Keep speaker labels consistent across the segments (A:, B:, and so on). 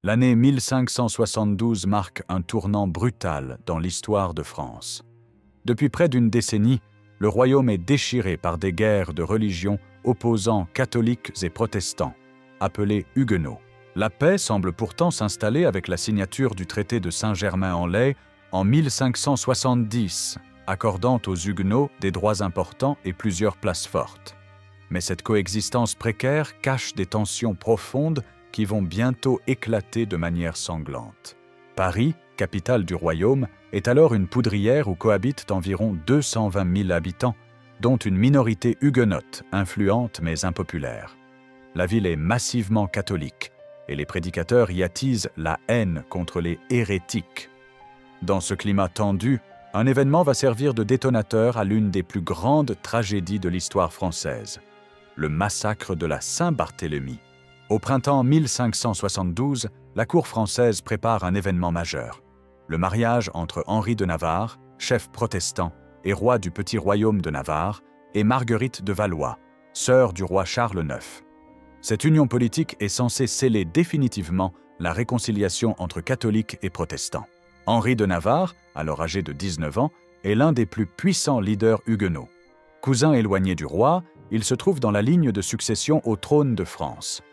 A: L'année 1572 marque un tournant brutal dans l'histoire de France. Depuis près d'une décennie, le royaume est déchiré par des guerres de religion opposant catholiques et protestants, appelés huguenots. La paix semble pourtant s'installer avec la signature du traité de Saint-Germain-en-Laye en 1570, accordant aux huguenots des droits importants et plusieurs places fortes. Mais cette coexistence précaire cache des tensions profondes qui vont bientôt éclater de manière sanglante. Paris, capitale du royaume, est alors une poudrière où cohabitent environ 220 000 habitants, dont une minorité huguenote, influente mais impopulaire. La ville est massivement catholique, et les prédicateurs y attisent la haine contre les hérétiques. Dans ce climat tendu, un événement va servir de détonateur à l'une des plus grandes tragédies de l'histoire française, le massacre de la Saint-Barthélemy. Au printemps 1572, la cour française prépare un événement majeur, le mariage entre Henri de Navarre, chef protestant et roi du petit royaume de Navarre, et Marguerite de Valois, sœur du roi Charles IX. Cette union politique est censée sceller définitivement la réconciliation entre catholiques et protestants. Henri de Navarre, alors âgé de 19 ans, est l'un des plus puissants leaders huguenots. Cousin éloigné du roi, il se trouve dans la ligne de succession au trône de France.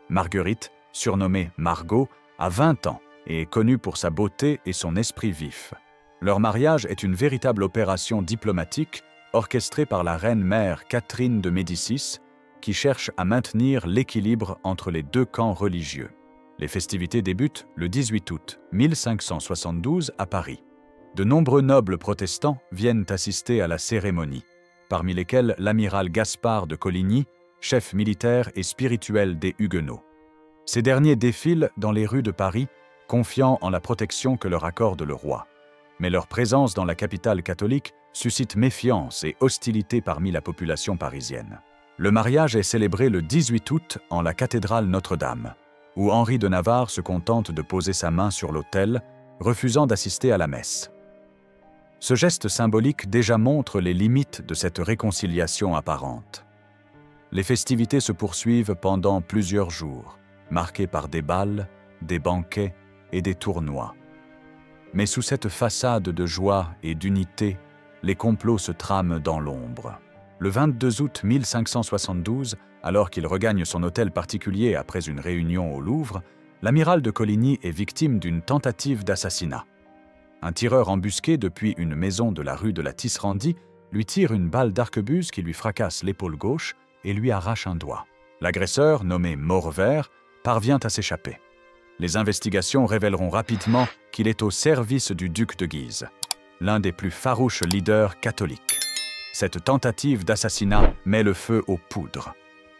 A: Marguerite, surnommée Margot, a 20 ans et est connue pour sa beauté et son esprit vif. Leur mariage est une véritable opération diplomatique orchestrée par la reine-mère Catherine de Médicis, qui cherche à maintenir l'équilibre entre les deux camps religieux. Les festivités débutent le 18 août 1572 à Paris. De nombreux nobles protestants viennent assister à la cérémonie, parmi lesquels l'amiral Gaspard de Coligny, chef militaire et spirituel des Huguenots. Ces derniers défilent dans les rues de Paris, confiants en la protection que leur accorde le roi. Mais leur présence dans la capitale catholique suscite méfiance et hostilité parmi la population parisienne. Le mariage est célébré le 18 août en la cathédrale Notre-Dame, où Henri de Navarre se contente de poser sa main sur l'autel, refusant d'assister à la messe. Ce geste symbolique déjà montre les limites de cette réconciliation apparente. Les festivités se poursuivent pendant plusieurs jours, marqués par des bals, des banquets et des tournois. Mais sous cette façade de joie et d'unité, les complots se trament dans l'ombre. Le 22 août 1572, alors qu'il regagne son hôtel particulier après une réunion au Louvre, l'amiral de Coligny est victime d'une tentative d'assassinat. Un tireur embusqué depuis une maison de la rue de la Tisserandie lui tire une balle d'arquebuse qui lui fracasse l'épaule gauche et lui arrache un doigt. L'agresseur, nommé Maurevert, parvient à s'échapper. Les investigations révéleront rapidement qu'il est au service du duc de Guise, l'un des plus farouches leaders catholiques. Cette tentative d'assassinat met le feu aux poudres.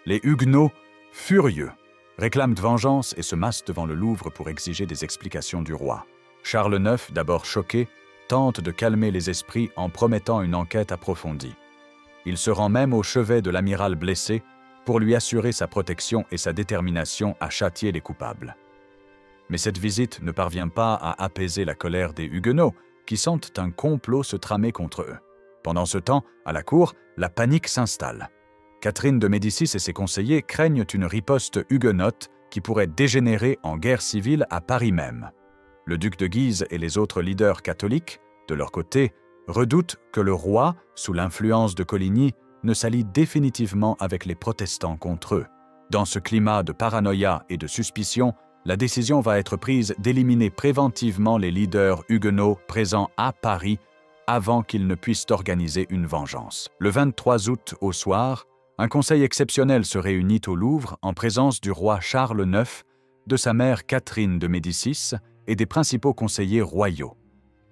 A: Les Huguenots, furieux, réclament vengeance et se massent devant le Louvre pour exiger des explications du roi. Charles IX, d'abord choqué, tente de calmer les esprits en promettant une enquête approfondie. Il se rend même au chevet de l'amiral blessé pour lui assurer sa protection et sa détermination à châtier les coupables. Mais cette visite ne parvient pas à apaiser la colère des Huguenots, qui sentent un complot se tramer contre eux. Pendant ce temps, à la cour, la panique s'installe. Catherine de Médicis et ses conseillers craignent une riposte huguenote qui pourrait dégénérer en guerre civile à Paris même. Le duc de Guise et les autres leaders catholiques, de leur côté, redoutent que le roi, sous l'influence de Coligny, ne s'allie définitivement avec les protestants contre eux. Dans ce climat de paranoïa et de suspicion, la décision va être prise d'éliminer préventivement les leaders huguenots présents à Paris avant qu'ils ne puissent organiser une vengeance. Le 23 août au soir, un conseil exceptionnel se réunit au Louvre en présence du roi Charles IX, de sa mère Catherine de Médicis et des principaux conseillers royaux.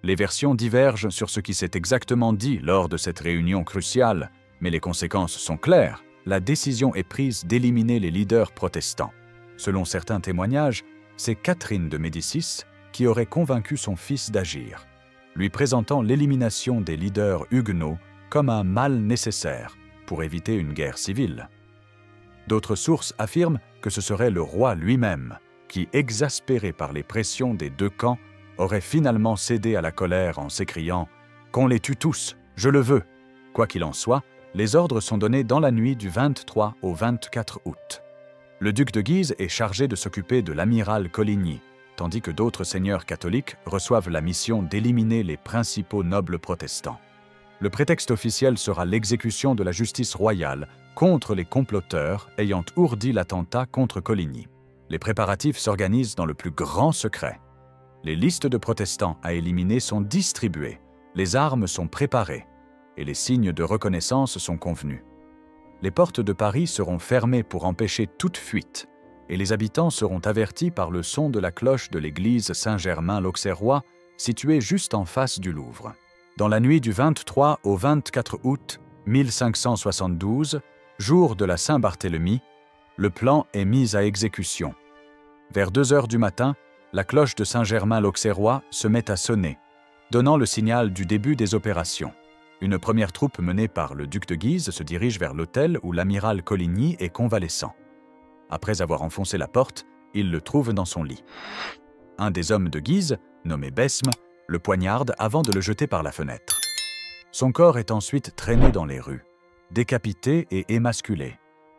A: Les versions divergent sur ce qui s'est exactement dit lors de cette réunion cruciale, mais les conséquences sont claires. La décision est prise d'éliminer les leaders protestants. Selon certains témoignages, c'est Catherine de Médicis qui aurait convaincu son fils d'agir, lui présentant l'élimination des leaders huguenots comme un mal nécessaire pour éviter une guerre civile. D'autres sources affirment que ce serait le roi lui-même qui, exaspéré par les pressions des deux camps, aurait finalement cédé à la colère en s'écriant « Qu'on les tue tous, je le veux !» Quoi qu'il en soit, les ordres sont donnés dans la nuit du 23 au 24 août. Le duc de Guise est chargé de s'occuper de l'amiral Coligny, tandis que d'autres seigneurs catholiques reçoivent la mission d'éliminer les principaux nobles protestants. Le prétexte officiel sera l'exécution de la justice royale contre les comploteurs ayant ourdi l'attentat contre Coligny. Les préparatifs s'organisent dans le plus grand secret. Les listes de protestants à éliminer sont distribuées, les armes sont préparées et les signes de reconnaissance sont convenus. Les portes de Paris seront fermées pour empêcher toute fuite et les habitants seront avertis par le son de la cloche de l'église Saint-Germain-l'Auxerrois, située juste en face du Louvre. Dans la nuit du 23 au 24 août 1572, jour de la Saint-Barthélemy, le plan est mis à exécution. Vers 2 heures du matin, la cloche de Saint-Germain-l'Auxerrois se met à sonner, donnant le signal du début des opérations. Une première troupe menée par le duc de Guise se dirige vers l'hôtel où l'amiral Coligny est convalescent. Après avoir enfoncé la porte, il le trouve dans son lit. Un des hommes de Guise, nommé Besme, le poignarde avant de le jeter par la fenêtre. Son corps est ensuite traîné dans les rues, décapité et émasculé,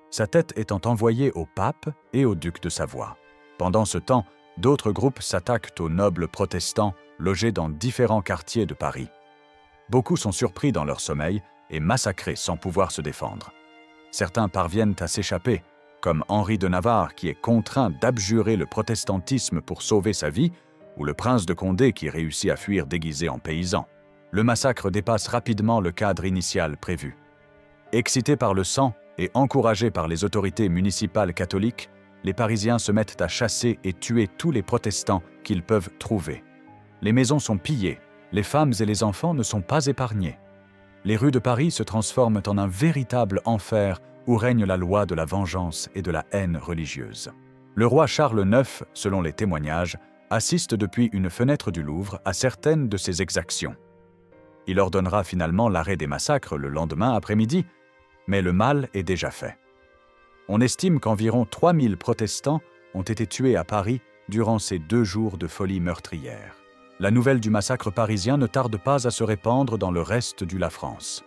A: sa tête étant envoyée au pape et au duc de Savoie. Pendant ce temps, d'autres groupes s'attaquent aux nobles protestants logés dans différents quartiers de Paris. Beaucoup sont surpris dans leur sommeil et massacrés sans pouvoir se défendre. Certains parviennent à s'échapper, comme Henri de Navarre qui est contraint d'abjurer le protestantisme pour sauver sa vie, ou le prince de Condé qui réussit à fuir déguisé en paysan. Le massacre dépasse rapidement le cadre initial prévu. Excités par le sang et encouragés par les autorités municipales catholiques, les Parisiens se mettent à chasser et tuer tous les protestants qu'ils peuvent trouver. Les maisons sont pillées, les femmes et les enfants ne sont pas épargnés. Les rues de Paris se transforment en un véritable enfer où règne la loi de la vengeance et de la haine religieuse. Le roi Charles IX, selon les témoignages, assiste depuis une fenêtre du Louvre à certaines de ces exactions. Il ordonnera finalement l'arrêt des massacres le lendemain après-midi, mais le mal est déjà fait. On estime qu'environ 3000 protestants ont été tués à Paris durant ces 2 jours de folie meurtrière. La nouvelle du massacre parisien ne tarde pas à se répandre dans le reste de la France.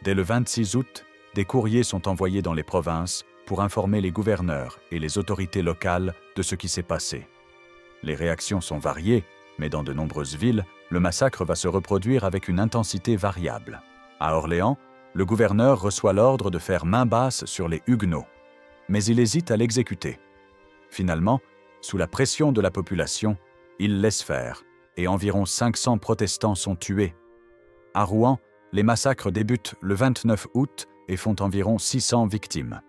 A: Dès le 26 août, des courriers sont envoyés dans les provinces pour informer les gouverneurs et les autorités locales de ce qui s'est passé. Les réactions sont variées, mais dans de nombreuses villes, le massacre va se reproduire avec une intensité variable. À Orléans, le gouverneur reçoit l'ordre de faire main basse sur les Huguenots, mais il hésite à l'exécuter. Finalement, sous la pression de la population, il laisse faire, et environ 500 protestants sont tués. À Rouen, les massacres débutent le 29 août et font environ 600 victimes.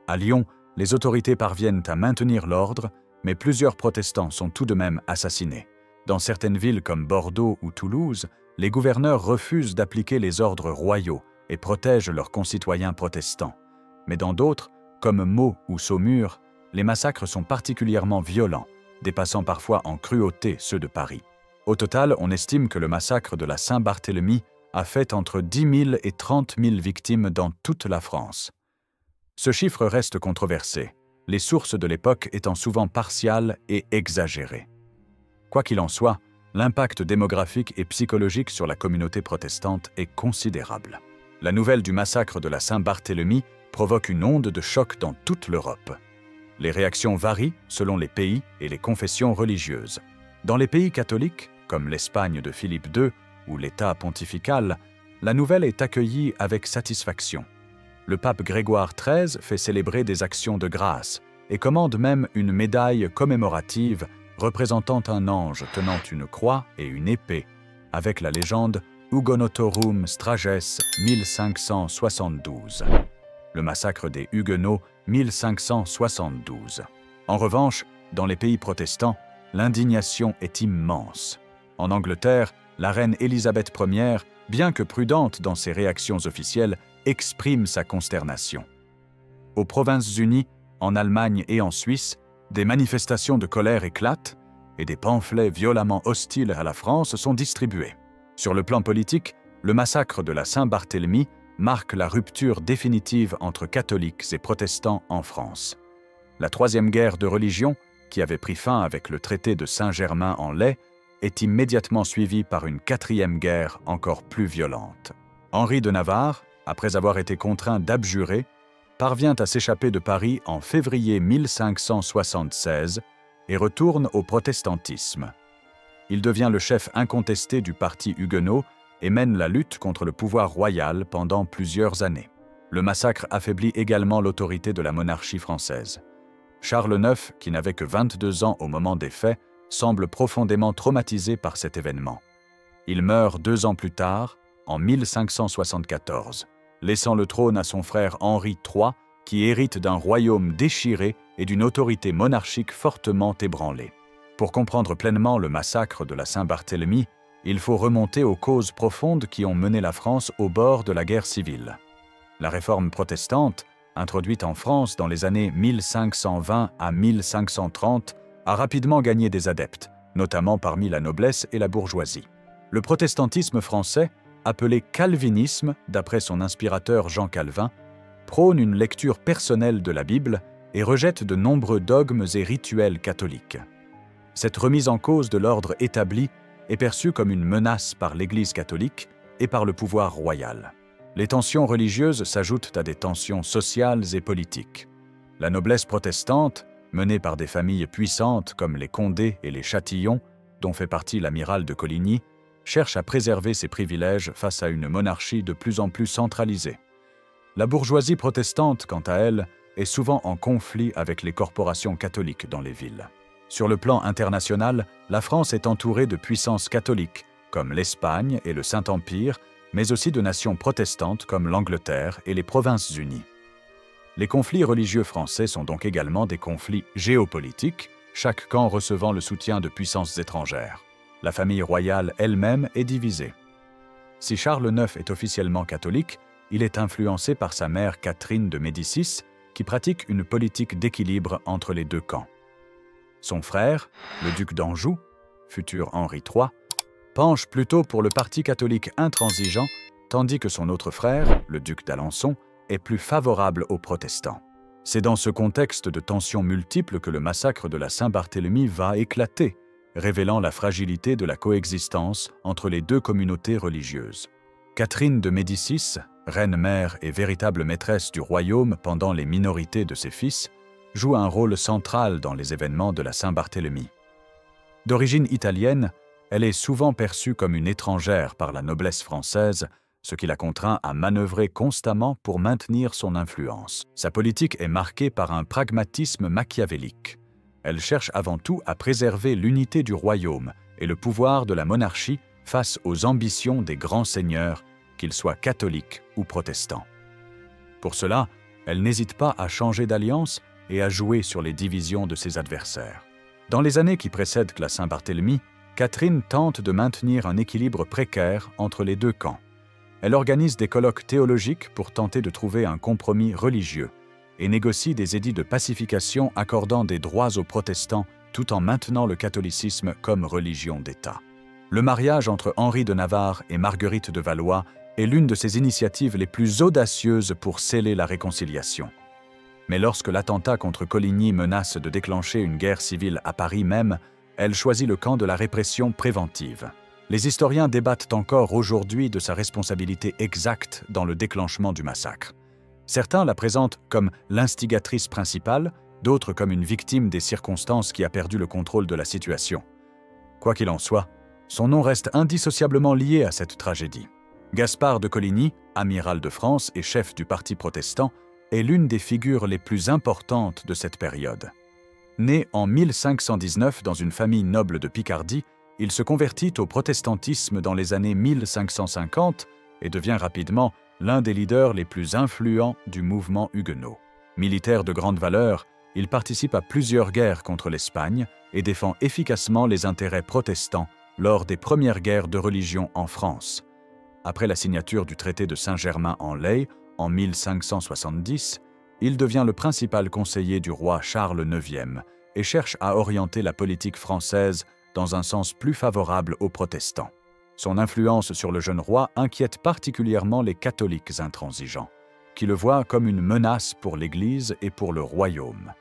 A: À Lyon, les autorités parviennent à maintenir l'ordre, mais plusieurs protestants sont tout de même assassinés. Dans certaines villes comme Bordeaux ou Toulouse, les gouverneurs refusent d'appliquer les ordres royaux et protègent leurs concitoyens protestants. Mais dans d'autres, comme Meaux ou Saumur, les massacres sont particulièrement violents, dépassant parfois en cruauté ceux de Paris. Au total, on estime que le massacre de la Saint-Barthélemy a fait entre 10 000 et 30 000 victimes dans toute la France. Ce chiffre reste controversé, les sources de l'époque étant souvent partiales et exagérées. Quoi qu'il en soit, l'impact démographique et psychologique sur la communauté protestante est considérable. La nouvelle du massacre de la Saint-Barthélemy provoque une onde de choc dans toute l'Europe. Les réactions varient selon les pays et les confessions religieuses. Dans les pays catholiques, comme l'Espagne de Philippe II ou l'État pontifical, la nouvelle est accueillie avec satisfaction. Le pape Grégoire XIII fait célébrer des actions de grâce et commande même une médaille commémorative représentant un ange tenant une croix et une épée, avec la légende Hugonotorum Strages 1572. Le massacre des Huguenots 1572. En revanche, dans les pays protestants, l'indignation est immense. En Angleterre, la reine Élisabeth Ier, bien que prudente dans ses réactions officielles, exprime sa consternation. Aux Provinces-Unies, en Allemagne et en Suisse, des manifestations de colère éclatent et des pamphlets violemment hostiles à la France sont distribués. Sur le plan politique, le massacre de la Saint-Barthélemy marque la rupture définitive entre catholiques et protestants en France. La Troisième Guerre de religion, qui avait pris fin avec le traité de Saint-Germain-en-Laye, est immédiatement suivie par une 4e guerre encore plus violente. Henri de Navarre, après avoir été contraint d'abjurer, parvient à s'échapper de Paris en février 1576 et retourne au protestantisme. Il devient le chef incontesté du parti huguenot et mène la lutte contre le pouvoir royal pendant plusieurs années. Le massacre affaiblit également l'autorité de la monarchie française. Charles IX, qui n'avait que 22 ans au moment des faits, semble profondément traumatisé par cet événement. Il meurt 2 ans plus tard, en 1574, laissant le trône à son frère Henri III, qui hérite d'un royaume déchiré et d'une autorité monarchique fortement ébranlée. Pour comprendre pleinement le massacre de la Saint-Barthélemy, il faut remonter aux causes profondes qui ont mené la France au bord de la guerre civile. La réforme protestante, introduite en France dans les années 1520 à 1530, a rapidement gagné des adeptes, notamment parmi la noblesse et la bourgeoisie. Le protestantisme français, appelé calvinisme d'après son inspirateur Jean Calvin, prône une lecture personnelle de la Bible et rejette de nombreux dogmes et rituels catholiques. Cette remise en cause de l'ordre établi est perçue comme une menace par l'Église catholique et par le pouvoir royal. Les tensions religieuses s'ajoutent à des tensions sociales et politiques. La noblesse protestante, menée par des familles puissantes comme les Condé et les Châtillon, dont fait partie l'amiral de Coligny, cherche à préserver ses privilèges face à une monarchie de plus en plus centralisée. La bourgeoisie protestante, quant à elle, est souvent en conflit avec les corporations catholiques dans les villes. Sur le plan international, la France est entourée de puissances catholiques, comme l'Espagne et le Saint-Empire, mais aussi de nations protestantes comme l'Angleterre et les Provinces-Unies. Les conflits religieux français sont donc également des conflits géopolitiques, chaque camp recevant le soutien de puissances étrangères. La famille royale elle-même est divisée. Si Charles IX est officiellement catholique, il est influencé par sa mère Catherine de Médicis, qui pratique une politique d'équilibre entre les deux camps. Son frère, le duc d'Anjou, futur Henri III, penche plutôt pour le parti catholique intransigeant, tandis que son autre frère, le duc d'Alençon, est plus favorable aux protestants. C'est dans ce contexte de tensions multiples que le massacre de la Saint-Barthélemy va éclater, révélant la fragilité de la coexistence entre les deux communautés religieuses. Catherine de Médicis, reine-mère et véritable maîtresse du royaume pendant les minorités de ses fils, joue un rôle central dans les événements de la Saint-Barthélemy. D'origine italienne, elle est souvent perçue comme une étrangère par la noblesse française, ce qui la contraint à manœuvrer constamment pour maintenir son influence. Sa politique est marquée par un pragmatisme machiavélique. Elle cherche avant tout à préserver l'unité du royaume et le pouvoir de la monarchie face aux ambitions des grands seigneurs, qu'ils soient catholiques ou protestants. Pour cela, elle n'hésite pas à changer d'alliance et à jouer sur les divisions de ses adversaires. Dans les années qui précèdent la Saint-Barthélemy, Catherine tente de maintenir un équilibre précaire entre les deux camps. Elle organise des colloques théologiques pour tenter de trouver un compromis religieux et négocie des édits de pacification accordant des droits aux protestants tout en maintenant le catholicisme comme religion d'État. Le mariage entre Henri de Navarre et Marguerite de Valois est l'une de ses initiatives les plus audacieuses pour sceller la réconciliation. Mais lorsque l'attentat contre Coligny menace de déclencher une guerre civile à Paris même, elle choisit le camp de la répression préventive. Les historiens débattent encore aujourd'hui de sa responsabilité exacte dans le déclenchement du massacre. Certains la présentent comme l'instigatrice principale, d'autres comme une victime des circonstances qui a perdu le contrôle de la situation. Quoi qu'il en soit, son nom reste indissociablement lié à cette tragédie. Gaspard de Coligny, amiral de France et chef du parti protestant, est l'une des figures les plus importantes de cette période. Né en 1519 dans une famille noble de Picardie, il se convertit au protestantisme dans les années 1550 et devient rapidement l'un des leaders les plus influents du mouvement huguenot. Militaire de grande valeur, il participe à plusieurs guerres contre l'Espagne et défend efficacement les intérêts protestants lors des premières guerres de religion en France. Après la signature du traité de Saint-Germain-en-Laye en 1570, il devient le principal conseiller du roi Charles IX et cherche à orienter la politique française dans un sens plus favorable aux protestants. Son influence sur le jeune roi inquiète particulièrement les catholiques intransigeants, qui le voient comme une menace pour l'Église et pour le royaume.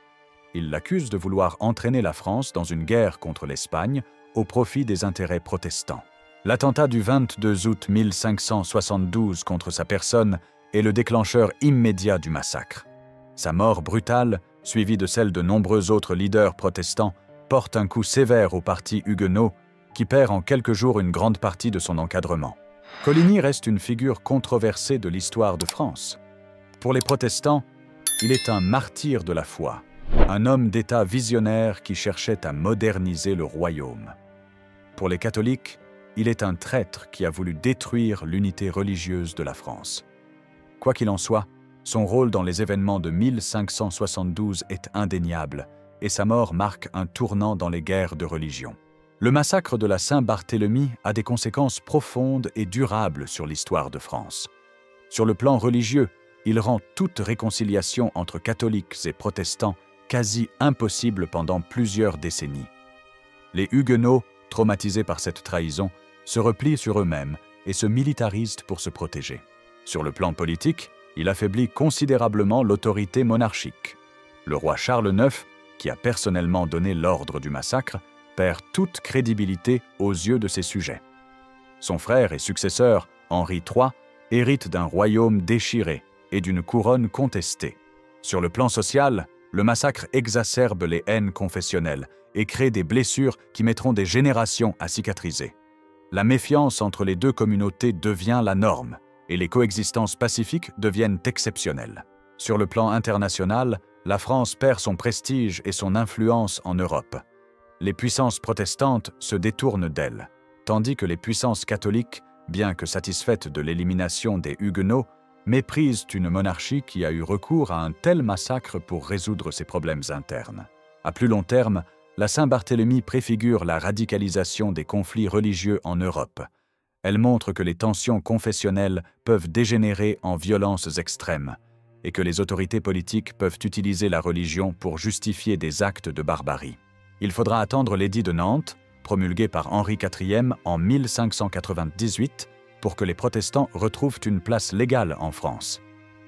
A: Ils l'accusent de vouloir entraîner la France dans une guerre contre l'Espagne au profit des intérêts protestants. L'attentat du 22 août 1572 contre sa personne est le déclencheur immédiat du massacre. Sa mort brutale, suivie de celle de nombreux autres leaders protestants, porte un coup sévère au parti huguenot qui perd en quelques jours une grande partie de son encadrement. Coligny reste une figure controversée de l'histoire de France. Pour les protestants, il est un martyr de la foi, un homme d'État visionnaire qui cherchait à moderniser le royaume. Pour les catholiques, il est un traître qui a voulu détruire l'unité religieuse de la France. Quoi qu'il en soit, son rôle dans les événements de 1572 est indéniable, et sa mort marque un tournant dans les guerres de religion. Le massacre de la Saint-Barthélemy a des conséquences profondes et durables sur l'histoire de France. Sur le plan religieux, il rend toute réconciliation entre catholiques et protestants quasi impossible pendant plusieurs décennies. Les Huguenots, traumatisés par cette trahison, se replient sur eux-mêmes et se militarisent pour se protéger. Sur le plan politique, il affaiblit considérablement l'autorité monarchique. Le roi Charles IX, qui a personnellement donné l'ordre du massacre, perd toute crédibilité aux yeux de ses sujets. Son frère et successeur, Henri III, hérite d'un royaume déchiré et d'une couronne contestée. Sur le plan social, le massacre exacerbe les haines confessionnelles et crée des blessures qui mettront des générations à cicatriser. La méfiance entre les deux communautés devient la norme et les coexistences pacifiques deviennent exceptionnelles. Sur le plan international, la France perd son prestige et son influence en Europe. Les puissances protestantes se détournent d'elle, tandis que les puissances catholiques, bien que satisfaites de l'élimination des Huguenots, méprisent une monarchie qui a eu recours à un tel massacre pour résoudre ses problèmes internes. À plus long terme, la Saint-Barthélemy préfigure la radicalisation des conflits religieux en Europe. Elle montre que les tensions confessionnelles peuvent dégénérer en violences extrêmes et que les autorités politiques peuvent utiliser la religion pour justifier des actes de barbarie. Il faudra attendre l'édit de Nantes, promulgué par Henri IV en 1598, pour que les protestants retrouvent une place légale en France.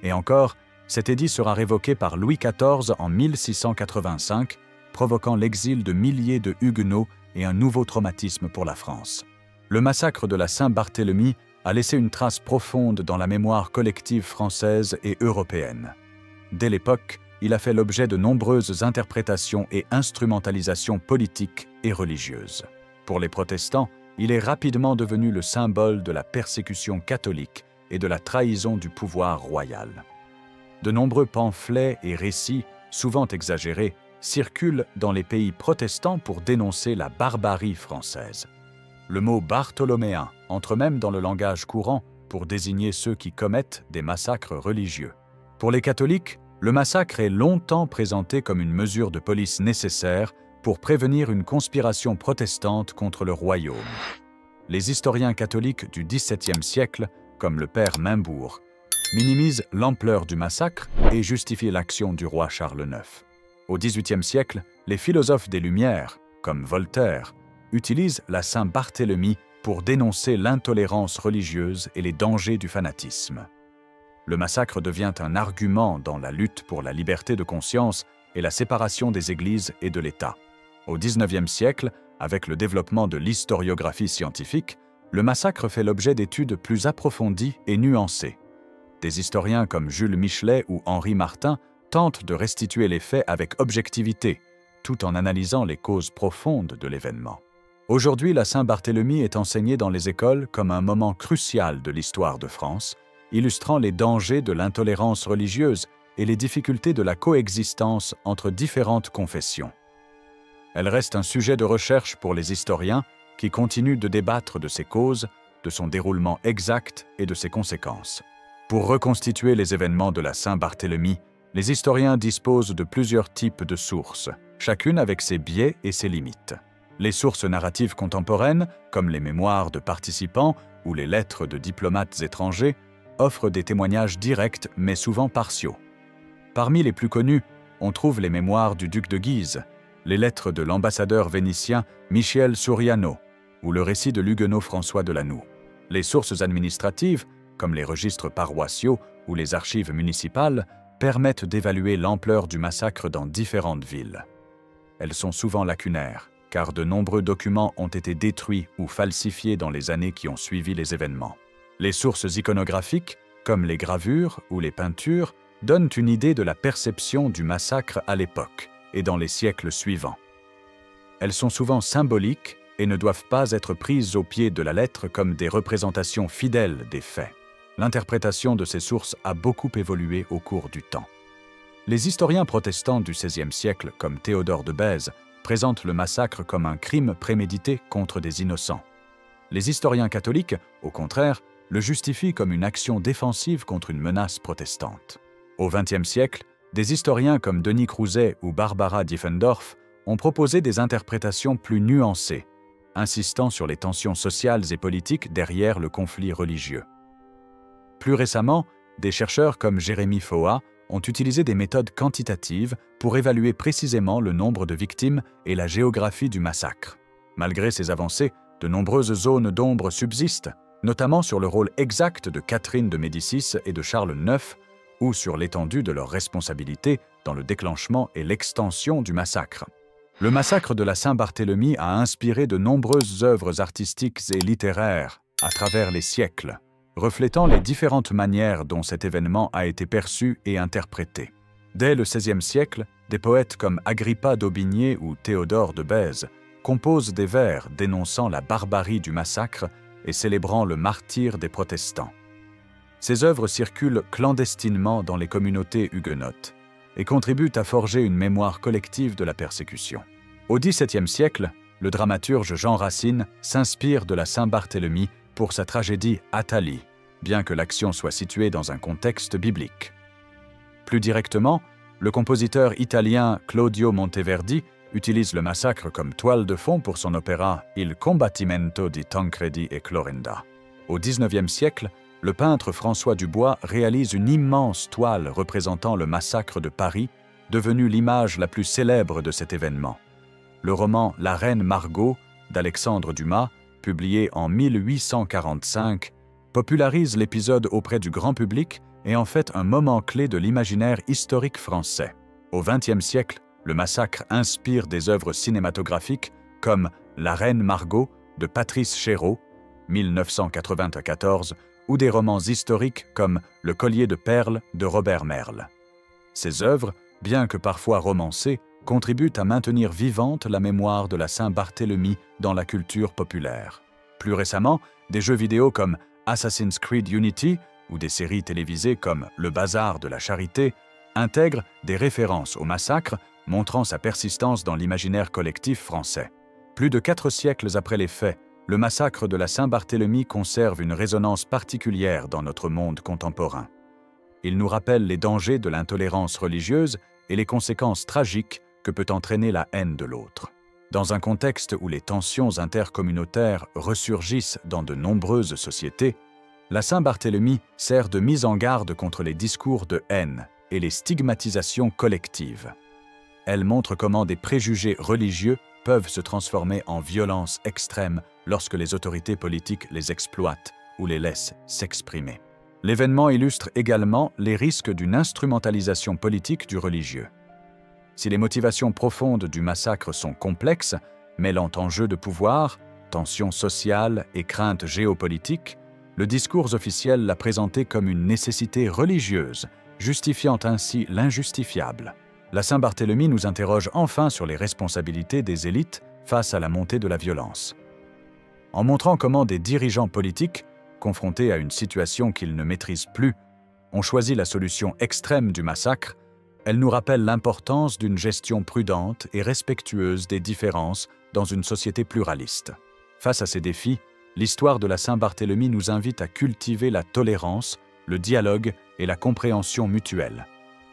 A: Et encore, cet édit sera révoqué par Louis XIV en 1685, provoquant l'exil de milliers de Huguenots et un nouveau traumatisme pour la France. Le massacre de la Saint-Barthélemy a laissé une trace profonde dans la mémoire collective française et européenne. Dès l'époque, il a fait l'objet de nombreuses interprétations et instrumentalisations politiques et religieuses. Pour les protestants, il est rapidement devenu le symbole de la persécution catholique et de la trahison du pouvoir royal. De nombreux pamphlets et récits, souvent exagérés, circulent dans les pays protestants pour dénoncer la barbarie française. Le mot bartholoméen entre même dans le langage courant pour désigner ceux qui commettent des massacres religieux. Pour les catholiques, le massacre est longtemps présenté comme une mesure de police nécessaire pour prévenir une conspiration protestante contre le royaume. Les historiens catholiques du XVIIe siècle, comme le père Maimbourg, minimisent l'ampleur du massacre et justifient l'action du roi Charles IX. Au XVIIIe siècle, les philosophes des Lumières, comme Voltaire, utilisent la Saint-Barthélemy pour dénoncer l'intolérance religieuse et les dangers du fanatisme. Le massacre devient un argument dans la lutte pour la liberté de conscience et la séparation des églises et de l'État. Au XIXe siècle, avec le développement de l'historiographie scientifique, le massacre fait l'objet d'études plus approfondies et nuancées. Des historiens comme Jules Michelet ou Henri Martin tentent de restituer les faits avec objectivité, tout en analysant les causes profondes de l'événement. Aujourd'hui, la Saint-Barthélemy est enseignée dans les écoles comme un moment crucial de l'histoire de France, illustrant les dangers de l'intolérance religieuse et les difficultés de la coexistence entre différentes confessions. Elle reste un sujet de recherche pour les historiens qui continuent de débattre de ses causes, de son déroulement exact et de ses conséquences. Pour reconstituer les événements de la Saint-Barthélemy, les historiens disposent de plusieurs types de sources, chacune avec ses biais et ses limites. Les sources narratives contemporaines, comme les mémoires de participants ou les lettres de diplomates étrangers, offrent des témoignages directs mais souvent partiaux. Parmi les plus connus, on trouve les mémoires du duc de Guise, les lettres de l'ambassadeur vénitien Michel Suriano ou le récit de l'huguenot François de Lanoux. Les sources administratives, comme les registres paroissiaux ou les archives municipales, permettent d'évaluer l'ampleur du massacre dans différentes villes. Elles sont souvent lacunaires, car de nombreux documents ont été détruits ou falsifiés dans les années qui ont suivi les événements. Les sources iconographiques, comme les gravures ou les peintures, donnent une idée de la perception du massacre à l'époque et dans les siècles suivants. Elles sont souvent symboliques et ne doivent pas être prises au pied de la lettre comme des représentations fidèles des faits. L'interprétation de ces sources a beaucoup évolué au cours du temps. Les historiens protestants du XVIe siècle, comme Théodore de Bèze, présentent le massacre comme un crime prémédité contre des innocents. Les historiens catholiques, au contraire, le justifient comme une action défensive contre une menace protestante. Au XXe siècle, des historiens comme Denis Crouzet ou Barbara Diffendorf ont proposé des interprétations plus nuancées, insistant sur les tensions sociales et politiques derrière le conflit religieux. Plus récemment, des chercheurs comme Jérémy Foa ont utilisé des méthodes quantitatives pour évaluer précisément le nombre de victimes et la géographie du massacre. Malgré ces avancées, de nombreuses zones d'ombre subsistent, notamment sur le rôle exact de Catherine de Médicis et de Charles IX, ou sur l'étendue de leur responsabilité dans le déclenchement et l'extension du massacre. Le massacre de la Saint-Barthélemy a inspiré de nombreuses œuvres artistiques et littéraires à travers les siècles, reflétant les différentes manières dont cet événement a été perçu et interprété. Dès le XVIe siècle, des poètes comme Agrippa d'Aubigné ou Théodore de Bèze composent des vers dénonçant la barbarie du massacre et célébrant le martyre des protestants. Ces œuvres circulent clandestinement dans les communautés huguenotes et contribuent à forger une mémoire collective de la persécution. Au XVIIe siècle, le dramaturge Jean Racine s'inspire de la Saint-Barthélemy pour sa tragédie Athalie, bien que l'action soit située dans un contexte biblique. Plus directement, le compositeur italien Claudio Monteverdi utilise le massacre comme toile de fond pour son opéra Il combattimento di Tancredi e Clorinda. Au XIXe siècle, le peintre François Dubois réalise une immense toile représentant le massacre de Paris, devenue l'image la plus célèbre de cet événement. Le roman La Reine Margot d'Alexandre Dumas, publié en 1845, popularise l'épisode auprès du grand public et en fait un moment clé de l'imaginaire historique français. Au XXe siècle, le massacre inspire des œuvres cinématographiques comme La Reine Margot de Patrice Chéreau, 1994, ou des romans historiques comme Le Collier de perles de Robert Merle. Ces œuvres, bien que parfois romancées, contribuent à maintenir vivante la mémoire de la Saint-Barthélemy dans la culture populaire. Plus récemment, des jeux vidéo comme Assassin's Creed Unity ou des séries télévisées comme Le Bazar de la Charité intègrent des références au massacre, montrant sa persistance dans l'imaginaire collectif français. Plus de 4 siècles après les faits, le massacre de la Saint-Barthélemy conserve une résonance particulière dans notre monde contemporain. Il nous rappelle les dangers de l'intolérance religieuse et les conséquences tragiques que peut entraîner la haine de l'autre. Dans un contexte où les tensions intercommunautaires ressurgissent dans de nombreuses sociétés, la Saint-Barthélemy sert de mise en garde contre les discours de haine et les stigmatisations collectives. Elle montre comment des préjugés religieux peuvent se transformer en violence extrême lorsque les autorités politiques les exploitent ou les laissent s'exprimer. L'événement illustre également les risques d'une instrumentalisation politique du religieux. Si les motivations profondes du massacre sont complexes, mêlant enjeux de pouvoir, tensions sociales et craintes géopolitiques, le discours officiel l'a présenté comme une nécessité religieuse, justifiant ainsi l'injustifiable. La Saint-Barthélemy nous interroge enfin sur les responsabilités des élites face à la montée de la violence. En montrant comment des dirigeants politiques, confrontés à une situation qu'ils ne maîtrisent plus, ont choisi la solution extrême du massacre, elle nous rappelle l'importance d'une gestion prudente et respectueuse des différences dans une société pluraliste. Face à ces défis, l'histoire de la Saint-Barthélemy nous invite à cultiver la tolérance, le dialogue et la compréhension mutuelle.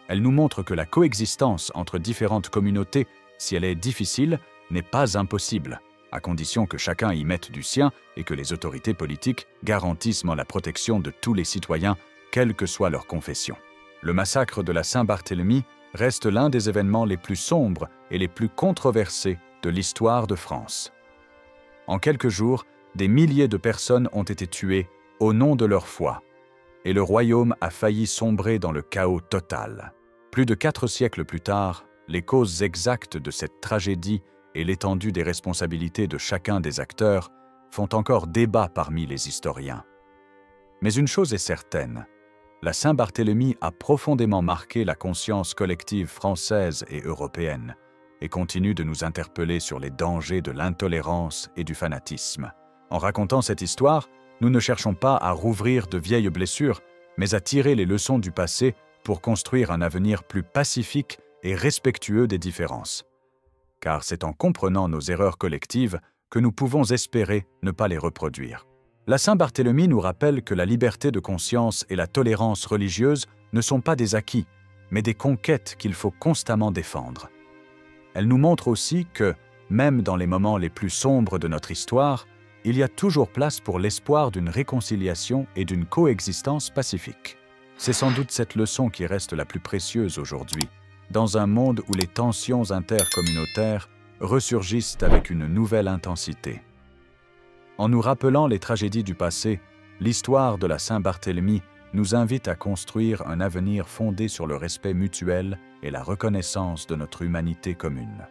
A: Elle nous montre que la coexistence entre différentes communautés, si elle est difficile, n'est pas impossible, à condition que chacun y mette du sien et que les autorités politiques garantissent la protection de tous les citoyens, quelle que soit leur confession. Le massacre de la Saint-Barthélemy reste l'un des événements les plus sombres et les plus controversés de l'histoire de France. En quelques jours, des milliers de personnes ont été tuées au nom de leur foi, et le royaume a failli sombrer dans le chaos total. Plus de 4 siècles plus tard, les causes exactes de cette tragédie et l'étendue des responsabilités de chacun des acteurs font encore débat parmi les historiens. Mais une chose est certaine, la Saint-Barthélemy a profondément marqué la conscience collective française et européenne, et continue de nous interpeller sur les dangers de l'intolérance et du fanatisme. En racontant cette histoire, nous ne cherchons pas à rouvrir de vieilles blessures, mais à tirer les leçons du passé pour construire un avenir plus pacifique et respectueux des différences. Car c'est en comprenant nos erreurs collectives que nous pouvons espérer ne pas les reproduire. La Saint-Barthélemy nous rappelle que la liberté de conscience et la tolérance religieuse ne sont pas des acquis, mais des conquêtes qu'il faut constamment défendre. Elle nous montre aussi que, même dans les moments les plus sombres de notre histoire, il y a toujours place pour l'espoir d'une réconciliation et d'une coexistence pacifique. C'est sans doute cette leçon qui reste la plus précieuse aujourd'hui, dans un monde où les tensions intercommunautaires ressurgissent avec une nouvelle intensité. En nous rappelant les tragédies du passé, l'histoire de la Saint-Barthélemy nous invite à construire un avenir fondé sur le respect mutuel et la reconnaissance de notre humanité commune.